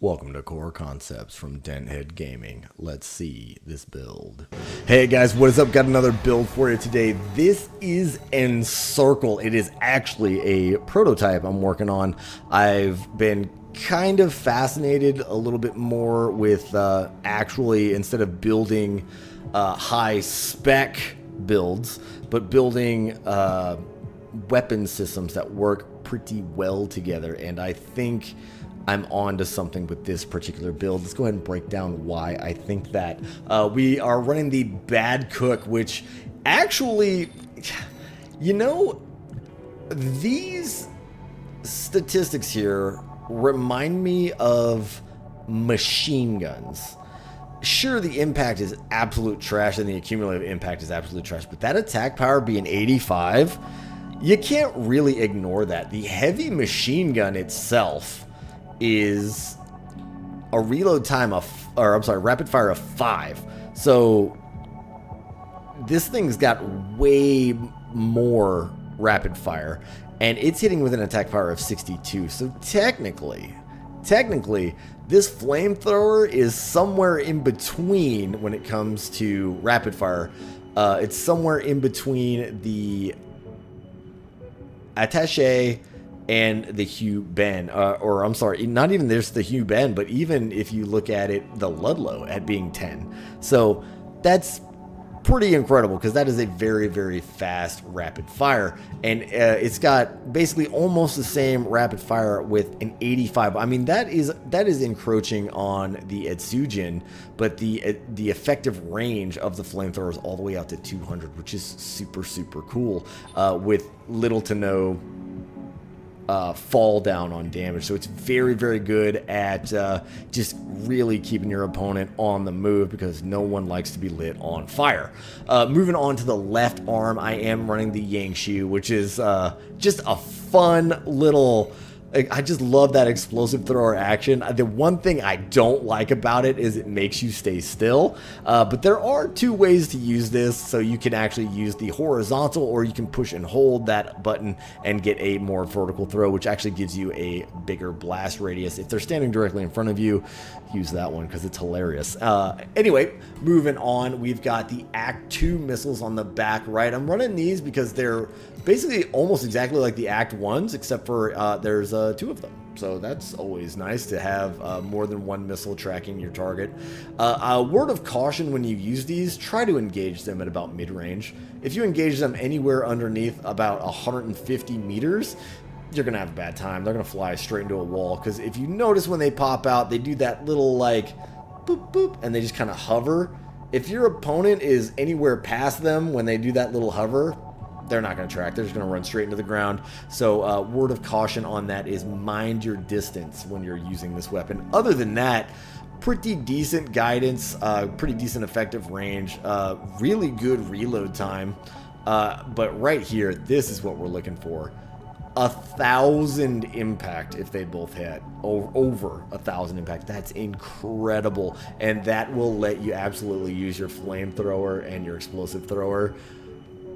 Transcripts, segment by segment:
Welcome to Core Concepts from Dent Gaming. Let's see this build. Hey guys, what is up? Got another build for you today. This is Encircle. It is actually a prototype I'm working on. I've been kind of fascinated a little bit more with actually, instead of building high spec builds, but building weapon systems that work pretty well together. And I think I'm on to something with this particular build. Let's go ahead and break down why I think that. We are running the Bad Cook, which actually, you know, these statistics here remind me of machine guns. Sure, the impact is absolute trash and the accumulative impact is absolute trash, but that attack power being 85, you can't really ignore that. The heavy machine gun itself is a reload time of, or I'm sorry, rapid fire of 5. So this thing's got way more rapid fire, and it's hitting with an attack power of 62. So technically, this flamethrower is somewhere in between when it comes to rapid fire. It's somewhere in between the attaché and the Hugh Ben, or I'm sorry, not even there's the Hugh Ben, but even if you look at it, the Ludlow at being 10. So that's pretty incredible because that is a very, very fast rapid fire. And it's got basically almost the same rapid fire with an 85. I mean, that is encroaching on the Etsujin, but the effective range of the flamethrower is all the way out to 200, which is super, super cool, with little to no fall down on damage. So it's very, very good at just really keeping your opponent on the move because no one likes to be lit on fire. Moving on to the left arm, I am running the Yangshu, which is just a fun little, I just love that explosive thrower action. The one thing I don't like about it is it makes you stay still, but there are two ways to use this. So you can actually use the horizontal, or you can push and hold that button and get a more vertical throw, which actually gives you a bigger blast radius. If they're standing directly in front of you, use that one because it's hilarious. Anyway, moving on, we've got the Act 2 missiles on the back right. I'm running these because they're basically almost exactly like the Act 1s, except for there's 2 of them. So that's always nice to have more than one missile tracking your target. A word of caution when you use these, try to engage them at about mid-range. If you engage them anywhere underneath about 150 meters, you're going to have a bad time. They're going to fly straight into a wall, because if you notice when they pop out, they do that little like boop boop, and they just kind of hover. If your opponent is anywhere past them when they do that little hover, they're not going to track. They're just going to run straight into the ground. So word of caution on that is mind your distance when you're using this weapon. Other than that, pretty decent guidance, pretty decent effective range, really good reload time. But right here, this is what we're looking for. 1,000 impact if they both hit. Over 1,000 impact. That's incredible. And that will let you absolutely use your flamethrower and your explosive thrower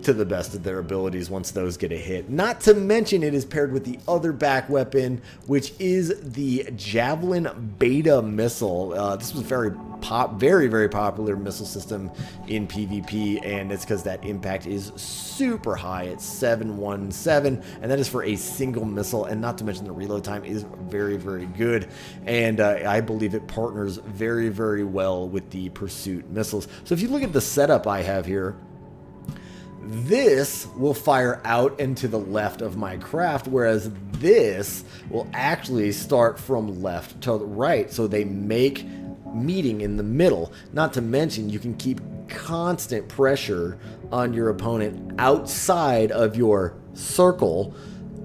to the best of their abilities once those get a hit. Not to mention it is paired with the other back weapon, which is the Javelin Beta missile. This was very, very popular missile system in PvP, and it's because that impact is super high at 717, and that is for a single missile, and not to mention the reload time is very, very good, and I believe it partners very, very well with the Pursuit missiles. So if you look at the setup I have here, this will fire out and to the left of my craft, whereas this will actually start from left to right, so they make meeting in the middle. Not to mention you can keep constant pressure on your opponent outside of your circle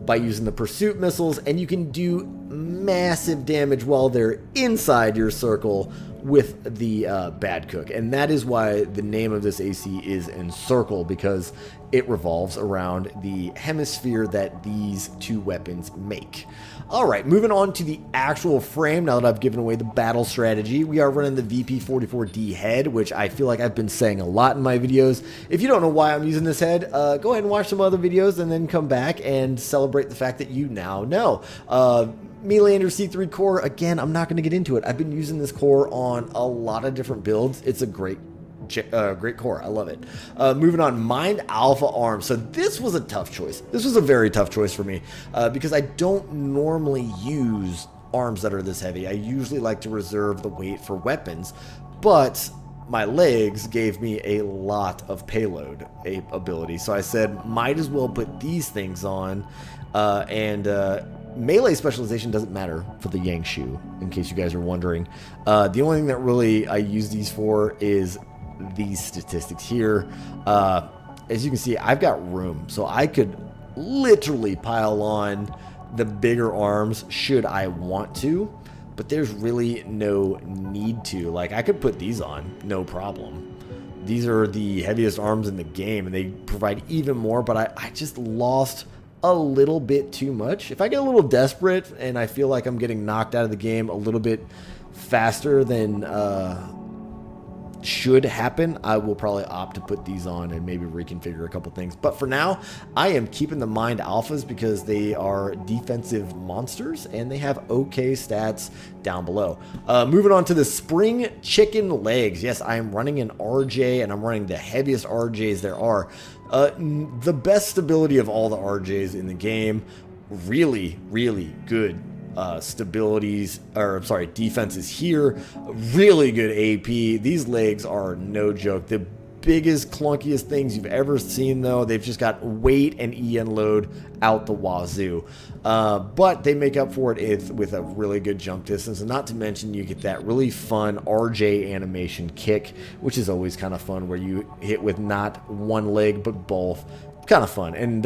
by using the Pursuit missiles, and you can do massive damage while they're inside your circle with the Bad Cook, and that is why the name of this AC is Encircle, because it revolves around the hemisphere that these two weapons make. Alright, moving on to the actual frame, now that I've given away the battle strategy, we are running the VP44D head, which I feel like I've been saying a lot in my videos. If you don't know why I'm using this head, go ahead and watch some other videos and then come back and celebrate the fact that you now know. Meleander C3 core, again, I'm not going to get into it. I've been using this core on a lot of different builds. It's a great core. I love it. Moving on, Mind Alpha Arms. So this was a tough choice. This was a very tough choice for me because I don't normally use arms that are this heavy. I usually like to reserve the weight for weapons, but my legs gave me a lot of payload ability. So I said, might as well put these things on melee specialization doesn't matter for the Yangshu, in case you guys are wondering. The only thing that really I use these for is these statistics here. As you can see, I've got room, so I could literally pile on the bigger arms should I want to, but there's really no need to. Like, I could put these on, no problem. These are the heaviest arms in the game, and they provide even more, but I just lost a little bit too much. If I get a little desperate and I feel like I'm getting knocked out of the game a little bit faster than should happen, I will probably opt to put these on and maybe reconfigure a couple things. But for now, I am keeping the Mind Alphas because they are defensive monsters and they have okay stats down below. Moving on to the Spring Chicken Legs. Yes, I am running an RJ and I'm running the heaviest RJs there are. The best stability of all the RJs in the game. Really, really good defenses here. Really good AP. These legs are no joke. The biggest, clunkiest things you've ever seen, though. They've just got weight and EN load out the wazoo. But they make up for it with a really good jump distance. And not to mention, you get that really fun RJ animation kick, which is always kind of fun, where you hit with not one leg, but both. Kind of fun. And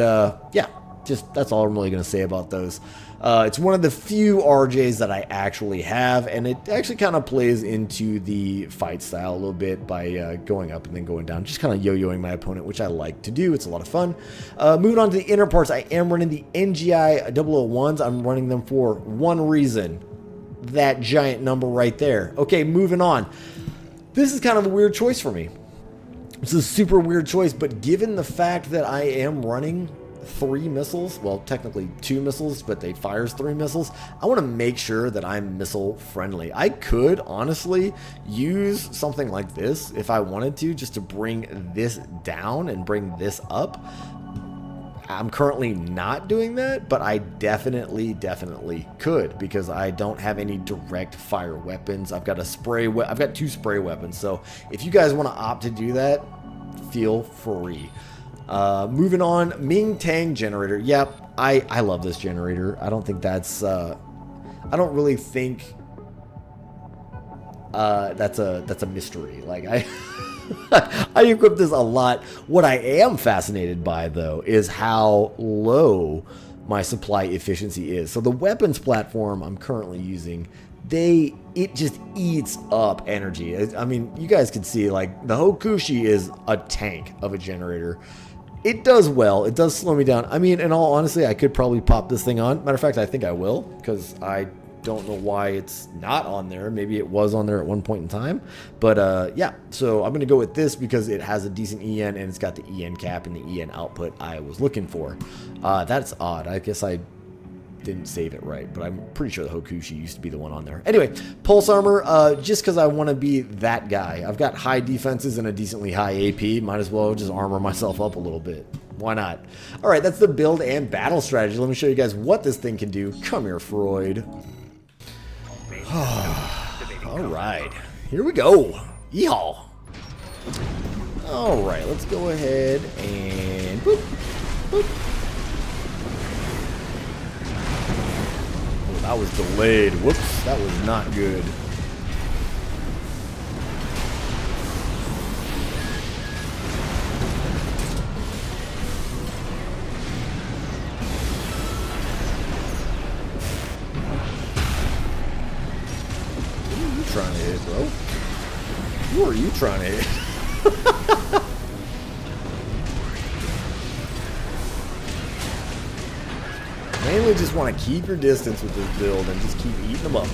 yeah, just that's all I'm really going to say about those. It's one of the few RJs that I actually have, and it actually kind of plays into the fight style a little bit by going up and then going down, just kind of yo-yoing my opponent, which I like to do. It's a lot of fun. Moving on to the inner parts, I am running the NGI 001s. I'm running them for one reason, that giant number right there. Okay, moving on. This is kind of a weird choice for me. It's a super weird choice, but given the fact that I am running 3 missiles, well, technically 2 missiles, but they fires 3 missiles, I want to make sure that I'm missile friendly. I could honestly use something like this if I wanted to, just to bring this down and bring this up. I'm currently not doing that, but I definitely could, because I don't have any direct fire weapons. I've got I've got 2 spray weapons, so if you guys want to opt to do that, feel free. Moving on, Ming Tang generator. Yep, I love this generator. I don't think that's I don't really think that's a mystery. Like, I equip this a lot. What I am fascinated by, though, is how low my supply efficiency is. So the weapons platform I'm currently using, it just eats up energy. I mean, you guys can see, like, the Hokushi is a tank of a generator. It does well. It does slow me down. I mean, in all honesty, I could probably pop this thing on. Matter of fact, I think I will, because I don't know why it's not on there. Maybe it was on there at one point in time. But yeah, so I'm going to go with this because it has a decent EN and it's got the EN cap and the EN output I was looking for. That's odd. I guess I didn't save it right, but I'm pretty sure the Hokushi used to be the one on there. Anyway, pulse armor, just because I want to be that guy. I've got high defenses and a decently high AP. Might as well just armor myself up a little bit. Why not? All right, that's the build and battle strategy. Let me show you guys what this thing can do. Come here, Freud. All right, here we go. Yeehaw. All right, let's go ahead and boop, boop. Oh, that was delayed. Whoops, that was not good. trying to hit, bro? Who are you trying to hit? Mainly just want to keep your distance with this build and just keep eating them up.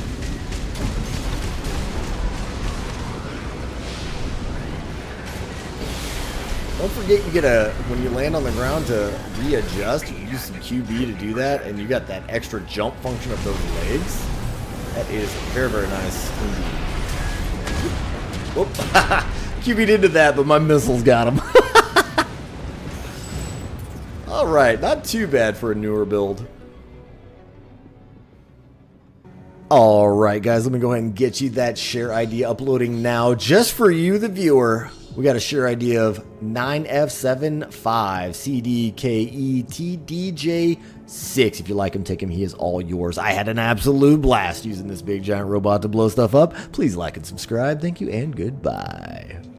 Don't forget you get when you land on the ground to readjust, you use some QB to do that, and you got that extra jump function of those legs. That is very, very nice indeed. Whoop. QB'd into that, but my missiles got him. Alright, not too bad for a newer build. Alright guys, let me go ahead and get you that share ID uploading now. Just for you, the viewer, we got a share ID of 9F75CDKETDJ6. If you like him, take him. He is all yours. I had an absolute blast using this big giant robot to blow stuff up. Please like and subscribe. Thank you and goodbye.